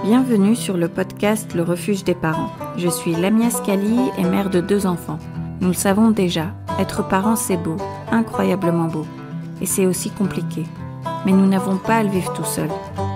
Bienvenue sur le podcast Le Refuge des parents. Je suis Lamia Scali et mère de 2 enfants. Nous le savons déjà, être parent c'est beau, incroyablement beau. Et c'est aussi compliqué. Mais nous n'avons pas à le vivre tout seul.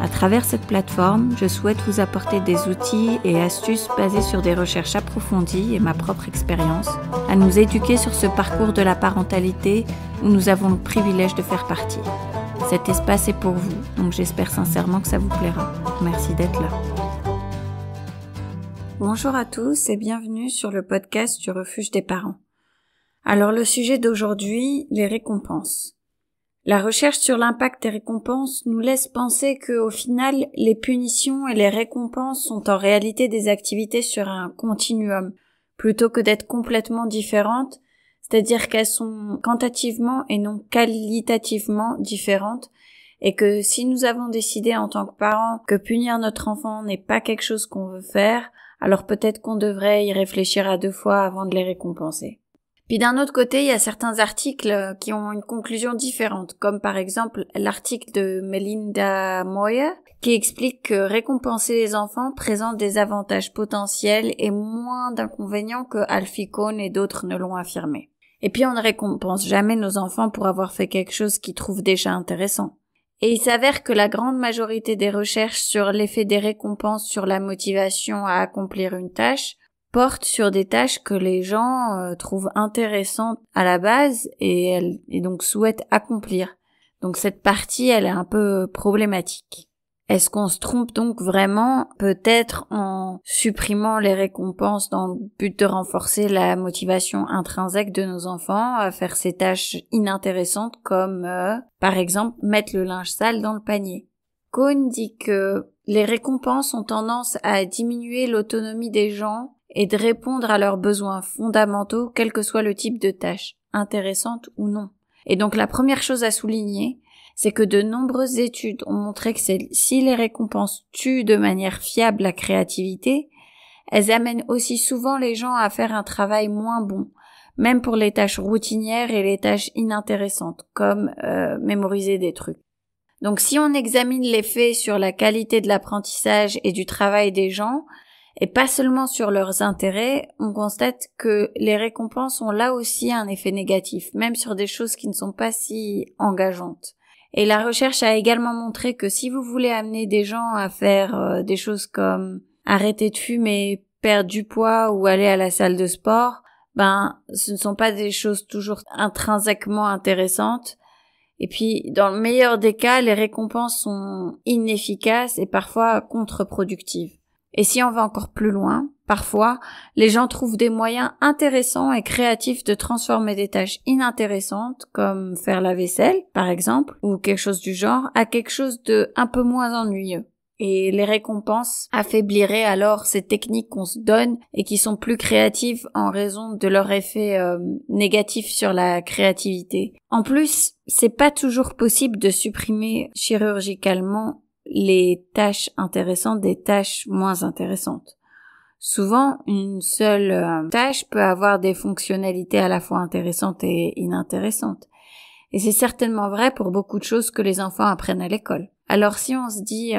À travers cette plateforme, je souhaite vous apporter des outils et astuces basés sur des recherches approfondies et ma propre expérience, à nous éduquer sur ce parcours de la parentalité où nous avons le privilège de faire partie. Cet espace est pour vous, donc j'espère sincèrement que ça vous plaira. Merci d'être là. Bonjour à tous et bienvenue sur le podcast du Refuge des parents. Alors le sujet d'aujourd'hui, les récompenses. La recherche sur l'impact des récompenses nous laisse penser que, au final, les punitions et les récompenses sont en réalité des activités sur un continuum, plutôt que d'être complètement différentes, c'est-à-dire qu'elles sont quantitativement et non qualitativement différentes, et que si nous avons décidé en tant que parents que punir notre enfant n'est pas quelque chose qu'on veut faire, alors peut-être qu'on devrait y réfléchir à 2 fois avant de les récompenser. Puis d'un autre côté, il y a certains articles qui ont une conclusion différente, comme par exemple l'article de Melinda Moyer, qui explique que récompenser les enfants présente des avantages potentiels et moins d'inconvénients que Alfie Kohn et d'autres ne l'ont affirmé. Et puis on ne récompense jamais nos enfants pour avoir fait quelque chose qu'ils trouvent déjà intéressant. Et il s'avère que la grande majorité des recherches sur l'effet des récompenses sur la motivation à accomplir une tâche portent sur des tâches que les gens trouvent intéressantes à la base et donc souhaitent accomplir. Donc cette partie, elle est un peu problématique. Est-ce qu'on se trompe donc vraiment peut-être en supprimant les récompenses dans le but de renforcer la motivation intrinsèque de nos enfants à faire ces tâches inintéressantes comme, par exemple, mettre le linge sale dans le panier? Kohn dit que les récompenses ont tendance à diminuer l'autonomie des gens et de répondre à leurs besoins fondamentaux, quel que soit le type de tâche, intéressante ou non. Et donc la première chose à souligner, c'est que de nombreuses études ont montré que si les récompenses tuent de manière fiable la créativité, elles amènent aussi souvent les gens à faire un travail moins bon, même pour les tâches routinières et les tâches inintéressantes, comme mémoriser des trucs. Donc si on examine l'effet sur la qualité de l'apprentissage et du travail des gens, et pas seulement sur leurs intérêts, on constate que les récompenses ont là aussi un effet négatif, même sur des choses qui ne sont pas si engageantes. Et la recherche a également montré que si vous voulez amener des gens à faire des choses comme arrêter de fumer, perdre du poids ou aller à la salle de sport, ce ne sont pas des choses toujours intrinsèquement intéressantes. Et puis, dans le meilleur des cas, les récompenses sont inefficaces et parfois contre-productives. Et si on va encore plus loin, parfois, les gens trouvent des moyens intéressants et créatifs de transformer des tâches inintéressantes, comme faire la vaisselle, par exemple, ou quelque chose du genre, à quelque chose de un peu moins ennuyeux. Et les récompenses affaibliraient alors ces techniques qu'on se donne et qui sont plus créatives en raison de leur effet négatif sur la créativité. En plus, c'est pas toujours possible de supprimer chirurgicalement les tâches intéressantes des tâches moins intéressantes. Souvent, une seule tâche peut avoir des fonctionnalités à la fois intéressantes et inintéressantes. Et c'est certainement vrai pour beaucoup de choses que les enfants apprennent à l'école. Alors si on se dit,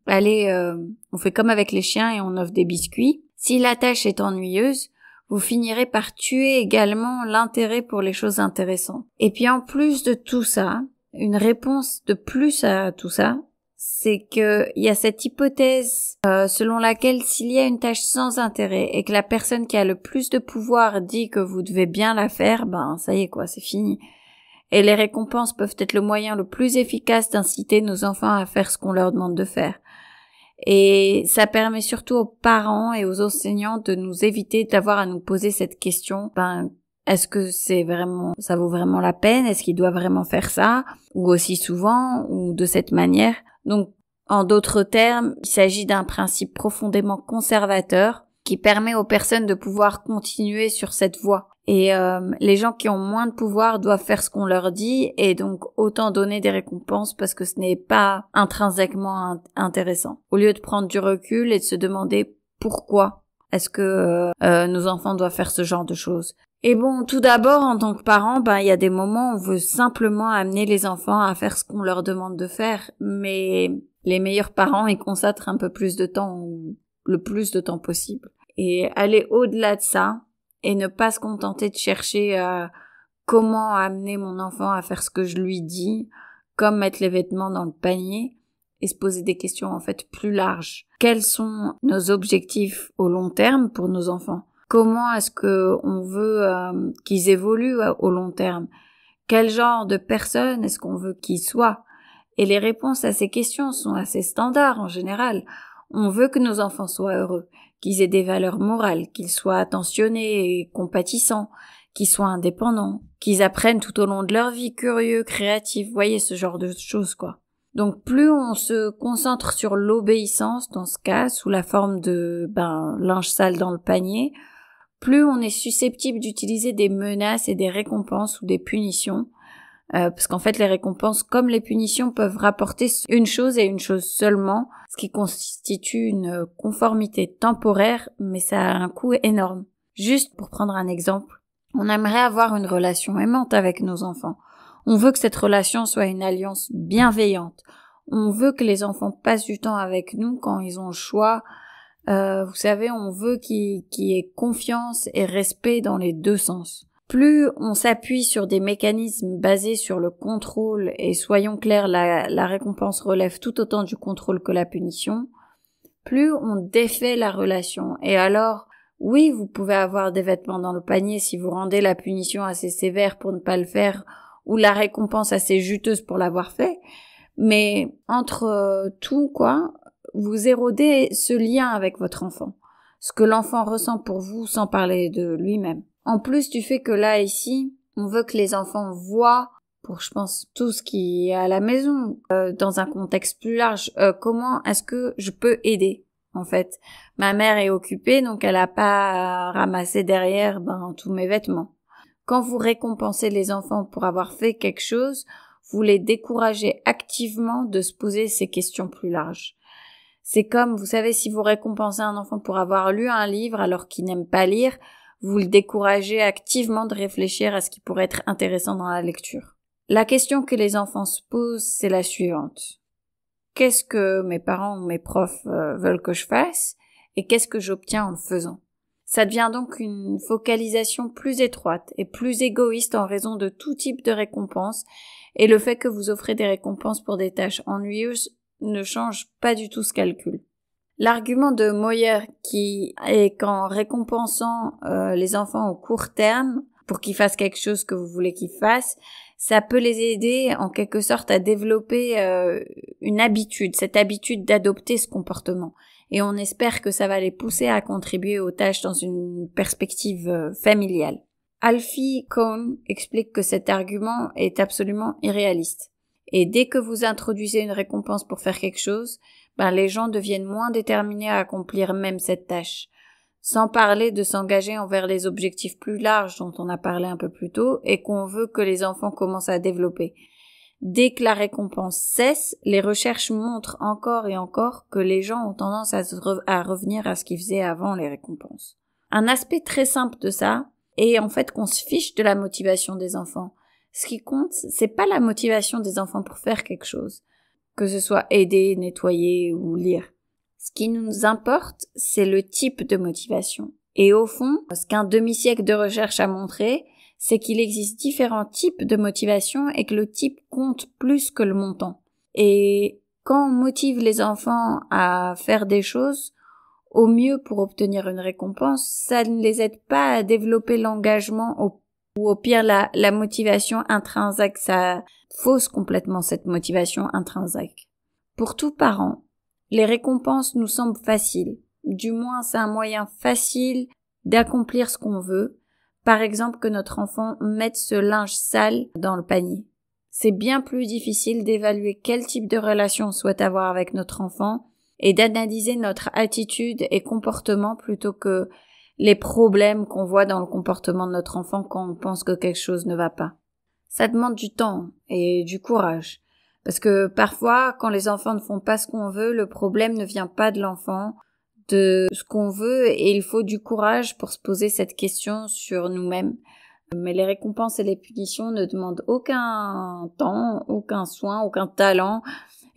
on fait comme avec les chiens et on offre des biscuits, si la tâche est ennuyeuse, vous finirez par tuer également l'intérêt pour les choses intéressantes. Et puis en plus de tout ça, une réponse de plus à tout ça, c'est que il y a cette hypothèse selon laquelle s'il y a une tâche sans intérêt et que la personne qui a le plus de pouvoir dit que vous devez bien la faire, ça y est quoi, c'est fini. Et les récompenses peuvent être le moyen le plus efficace d'inciter nos enfants à faire ce qu'on leur demande de faire. Et ça permet surtout aux parents et aux enseignants de nous éviter d'avoir à nous poser cette question, est-ce que ça vaut vraiment la peine? Est-ce qu'il doit vraiment faire ça? Ou aussi souvent? Ou de cette manière? Donc, en d'autres termes, il s'agit d'un principe profondément conservateur qui permet aux personnes de pouvoir continuer sur cette voie. Et les gens qui ont moins de pouvoir doivent faire ce qu'on leur dit et donc autant donner des récompenses parce que ce n'est pas intrinsèquement intéressant. Au lieu de prendre du recul et de se demander pourquoi est-ce que nos enfants doivent faire ce genre de choses. Et bon, tout d'abord, en tant que parent, il y a des moments où on veut simplement amener les enfants à faire ce qu'on leur demande de faire. Mais Les meilleurs parents y consacrent un peu plus de temps ou le plus de temps possible. Et aller au-delà de ça et ne pas se contenter de chercher comment amener mon enfant à faire ce que je lui dis, comme mettre les vêtements dans le panier, et se poser des questions en fait plus larges. Quels sont nos objectifs au long terme pour nos enfants? Comment est-ce que on veut qu'ils évoluent au long terme? Quel genre de personne est-ce qu'on veut qu'ils soient? Et les réponses à ces questions sont assez standards en général. On veut que nos enfants soient heureux, qu'ils aient des valeurs morales, qu'ils soient attentionnés et compatissants, qu'ils soient indépendants, qu'ils apprennent tout au long de leur vie, curieux, créatifs, vous voyez, ce genre de choses, quoi. Donc plus on se concentre sur l'obéissance, dans ce cas, sous la forme de linge sale dans le panier, plus on est susceptible d'utiliser des menaces et des récompenses ou des punitions, parce qu'en fait les récompenses comme les punitions peuvent rapporter une chose et une chose seulement, ce qui constitue une conformité temporaire, mais ça a un coût énorme. Juste pour prendre un exemple, on aimerait avoir une relation aimante avec nos enfants. On veut que cette relation soit une alliance bienveillante. On veut que les enfants passent du temps avec nous quand ils ont le choix. Vous savez, on veut qu'il y ait confiance et respect dans les deux sens. Plus on s'appuie sur des mécanismes basés sur le contrôle, et soyons clairs, la récompense relève tout autant du contrôle que la punition, plus on défait la relation. Et alors, oui, vous pouvez avoir des vêtements dans le panier si vous rendez la punition assez sévère pour ne pas le faire, ou la récompense assez juteuse pour l'avoir fait, mais entre tout, vous érodez ce lien avec votre enfant, ce que l'enfant ressent pour vous sans parler de lui-même. En plus du fait que là, ici, on veut que les enfants voient, pour je pense tout ce qui est à la maison, dans un contexte plus large, comment est-ce que je peux aider, en fait. Ma mère est occupée, donc elle a pas ramassé derrière tous mes vêtements. Quand vous récompensez les enfants pour avoir fait quelque chose, vous les découragez activement de se poser ces questions plus larges. C'est comme, vous savez, si vous récompensez un enfant pour avoir lu un livre alors qu'il n'aime pas lire, vous le découragez activement de réfléchir à ce qui pourrait être intéressant dans la lecture. La question que les enfants se posent, c'est la suivante. Qu'est-ce que mes parents ou mes profs veulent que je fasse et qu'est-ce que j'obtiens en le faisant? Ça devient donc une focalisation plus étroite et plus égoïste en raison de tout type de récompense, et le fait que vous offrez des récompenses pour des tâches ennuyeuses ne change pas du tout ce calcul. L'argument de Moyer qui est qu'en récompensant les enfants au court terme pour qu'ils fassent quelque chose que vous voulez qu'ils fassent, ça peut les aider en quelque sorte à développer une habitude, cette habitude d'adopter ce comportement. Et on espère que ça va les pousser à contribuer aux tâches dans une perspective familiale. Alfie Kohn explique que cet argument est absolument irréaliste. Et dès que vous introduisez une récompense pour faire quelque chose, les gens deviennent moins déterminés à accomplir même cette tâche. Sans parler de s'engager envers les objectifs plus larges dont on a parlé un peu plus tôt et qu'on veut que les enfants commencent à développer. Dès que la récompense cesse, les recherches montrent encore et encore que les gens ont tendance à revenir à ce qu'ils faisaient avant les récompenses. Un aspect très simple de ça est en fait qu'on se fiche de la motivation des enfants. Ce qui compte, c'est pas la motivation des enfants pour faire quelque chose, que ce soit aider, nettoyer ou lire. Ce qui nous importe, c'est le type de motivation. Et au fond, ce qu'un demi-siècle de recherche a montré, c'est qu'il existe différents types de motivation et que le type compte plus que le montant. Et quand on motive les enfants à faire des choses, au mieux pour obtenir une récompense, ça ne les aide pas à développer l'engagement ou au pire la motivation intrinsèque. Ça fausse complètement cette motivation intrinsèque. Pour tout parent, les récompenses nous semblent faciles. Du moins, c'est un moyen facile d'accomplir ce qu'on veut. Par exemple, que notre enfant mette ce linge sale dans le panier. C'est bien plus difficile d'évaluer quel type de relation on souhaite avoir avec notre enfant et d'analyser notre attitude et comportement plutôt que les problèmes qu'on voit dans le comportement de notre enfant quand on pense que quelque chose ne va pas. Ça demande du temps et du courage. Parce que parfois, quand les enfants ne font pas ce qu'on veut, le problème ne vient pas de l'enfant, de ce qu'on veut, et il faut du courage pour se poser cette question sur nous-mêmes. Mais les récompenses et les punitions ne demandent aucun temps, aucun soin, aucun talent,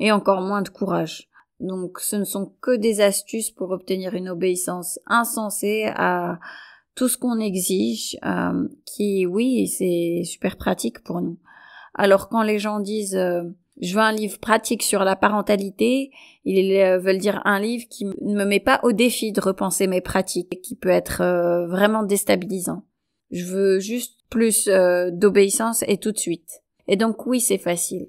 et encore moins de courage. Donc ce ne sont que des astuces pour obtenir une obéissance insensée à tout ce qu'on exige, qui, oui, c'est super pratique pour nous. Alors quand les gens disent je veux un livre pratique sur la parentalité, ils veulent dire un livre qui ne me met pas au défi de repenser mes pratiques, qui peut être vraiment déstabilisant. Je veux juste plus d'obéissance et tout de suite. Et donc oui, c'est facile.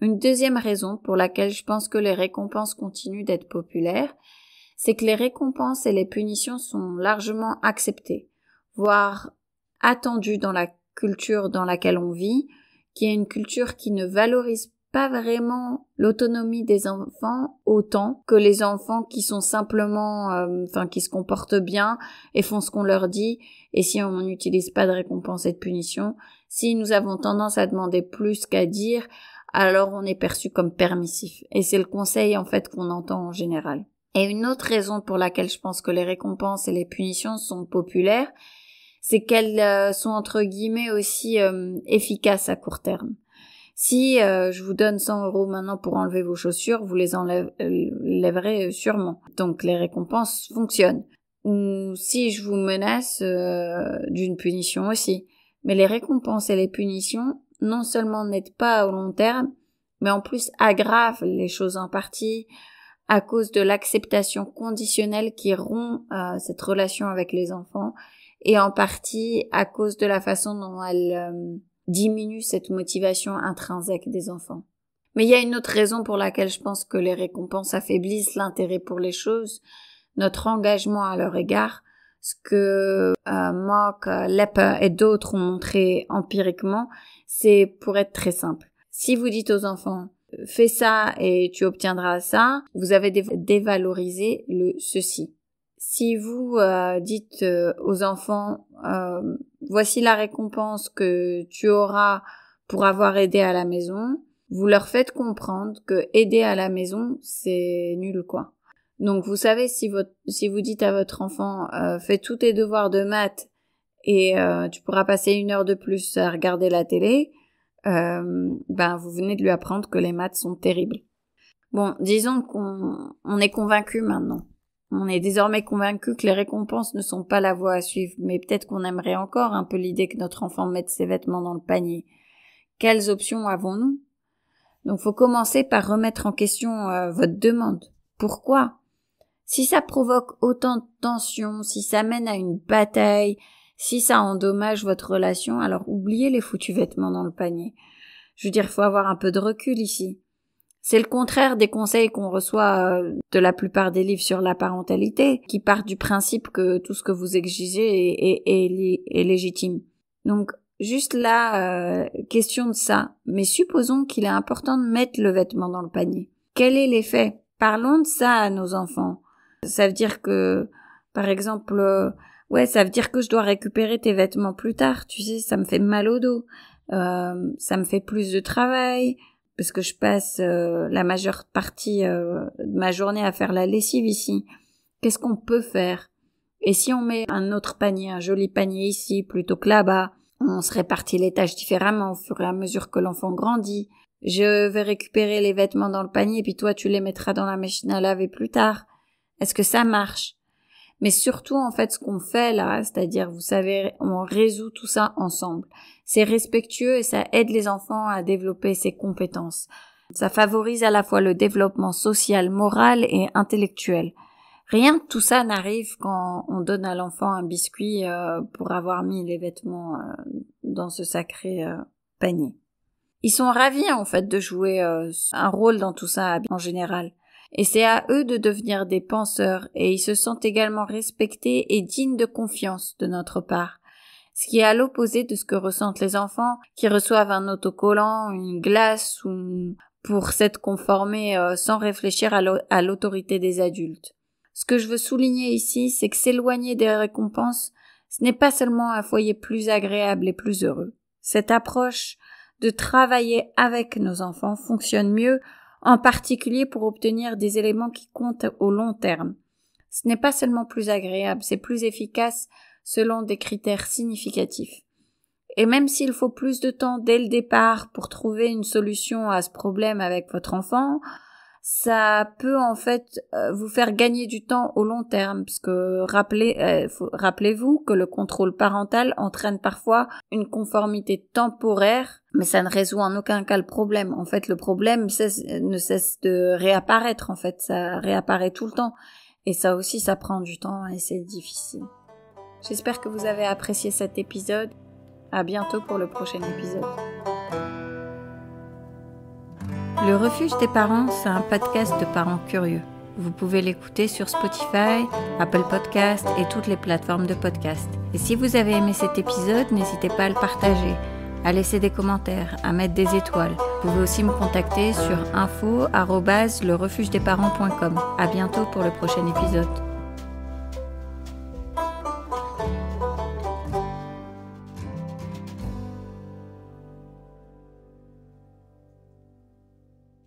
Une deuxième raison pour laquelle je pense que les récompenses continuent d'être populaires, c'est que les récompenses et les punitions sont largement acceptées, voire attendues dans la culture dans laquelle on vit, qui est une culture qui ne valorise pas vraiment l'autonomie des enfants autant que les enfants qui sont simplement, qui se comportent bien et font ce qu'on leur dit. Et si on n'utilise pas de récompense et de punition, si nous avons tendance à demander plus qu'à dire, alors on est perçu comme permissif. Et c'est le conseil en fait qu'on entend en général. Et une autre raison pour laquelle je pense que les récompenses et les punitions sont populaires, c'est qu'elles sont entre guillemets aussi efficaces à court terme. Si je vous donne 100 € maintenant pour enlever vos chaussures, vous les enlèverez sûrement. Donc les récompenses fonctionnent. Ou si je vous menace d'une punition aussi. Mais les récompenses et les punitions non seulement n'aident pas au long terme, mais en plus aggravent les choses en partie à cause de l'acceptation conditionnelle qui rompt cette relation avec les enfants et en partie à cause de la façon dont elle diminue cette motivation intrinsèque des enfants. Mais il y a une autre raison pour laquelle je pense que les récompenses affaiblissent l'intérêt pour les choses, notre engagement à leur égard, ce que Mock, Lepper et d'autres ont montré empiriquement, c'est pour être très simple. Si vous dites aux enfants « fais ça et tu obtiendras ça », vous avez dévalorisé le ceci. Si vous dites aux enfants voici la récompense que tu auras pour avoir aidé à la maison, vous leur faites comprendre que aider à la maison, c'est nul quoi. Donc vous savez, si vous dites à votre enfant fais tous tes devoirs de maths et tu pourras passer 1 heure de plus à regarder la télé, vous venez de lui apprendre que les maths sont terribles. Bon, disons qu'on est convaincu maintenant. On est désormais convaincu que les récompenses ne sont pas la voie à suivre, mais peut-être qu'on aimerait encore un peu l'idée que notre enfant mette ses vêtements dans le panier. Quelles options avons-nous? Donc, faut commencer par remettre en question votre demande. Pourquoi? Si ça provoque autant de tension, si ça mène à une bataille, si ça endommage votre relation, alors oubliez les foutus vêtements dans le panier. Je veux dire, il faut avoir un peu de recul ici. C'est le contraire des conseils qu'on reçoit de la plupart des livres sur la parentalité, qui partent du principe que tout ce que vous exigez est légitime. Donc, juste là, question de ça. Mais supposons qu'il est important de mettre le vêtement dans le panier. Quel est l'effet? Parlons de ça à nos enfants. Ça veut dire que, par exemple, ça veut dire que je dois récupérer tes vêtements plus tard. Tu sais, ça me fait mal au dos. Ça me fait plus de travail. Parce que je passe la majeure partie de ma journée à faire la lessive ici. Qu'est-ce qu'on peut faire? Et si on met un autre panier, un joli panier ici, plutôt que là-bas, on se répartit les tâches différemment au fur et à mesure que l'enfant grandit. Je vais récupérer les vêtements dans le panier, puis toi tu les mettras dans la machine à laver plus tard. Est-ce que ça marche? Mais surtout, en fait, ce qu'on fait là, c'est-à-dire, vous savez, on résout tout ça ensemble. C'est respectueux et ça aide les enfants à développer ces compétences. Ça favorise à la fois le développement social, moral et intellectuel. Rien de tout ça n'arrive quand on donne à l'enfant un biscuit pour avoir mis les vêtements dans ce sacré panier. Ils sont ravis, en fait, de jouer un rôle dans tout ça en général. Et c'est à eux de devenir des penseurs et ils se sentent également respectés et dignes de confiance de notre part. Ce qui est à l'opposé de ce que ressentent les enfants qui reçoivent un autocollant, une glace ou pour s'être conformés sans réfléchir à l'autorité des adultes. Ce que je veux souligner ici, c'est que s'éloigner des récompenses, ce n'est pas seulement un foyer plus agréable et plus heureux. Cette approche de travailler avec nos enfants fonctionne mieux en particulier pour obtenir des éléments qui comptent au long terme. Ce n'est pas seulement plus agréable, c'est plus efficace selon des critères significatifs. Et même s'il faut plus de temps dès le départ pour trouver une solution à ce problème avec votre enfant, ça peut en fait vous faire gagner du temps au long terme, parce que rappelez-vous que le contrôle parental entraîne parfois une conformité temporaire, mais ça ne résout en aucun cas le problème. En fait, le problème ne cesse de réapparaître, en fait, ça réapparaît tout le temps. Et ça aussi, ça prend du temps et c'est difficile. J'espère que vous avez apprécié cet épisode. À bientôt pour le prochain épisode. Le refuge des parents, c'est un podcast de parents curieux. Vous pouvez l'écouter sur Spotify, Apple Podcasts et toutes les plateformes de podcast. Et si vous avez aimé cet épisode, n'hésitez pas à le partager, à laisser des commentaires, à mettre des étoiles. Vous pouvez aussi me contacter sur info@lerefugedesparents.com. À bientôt pour le prochain épisode.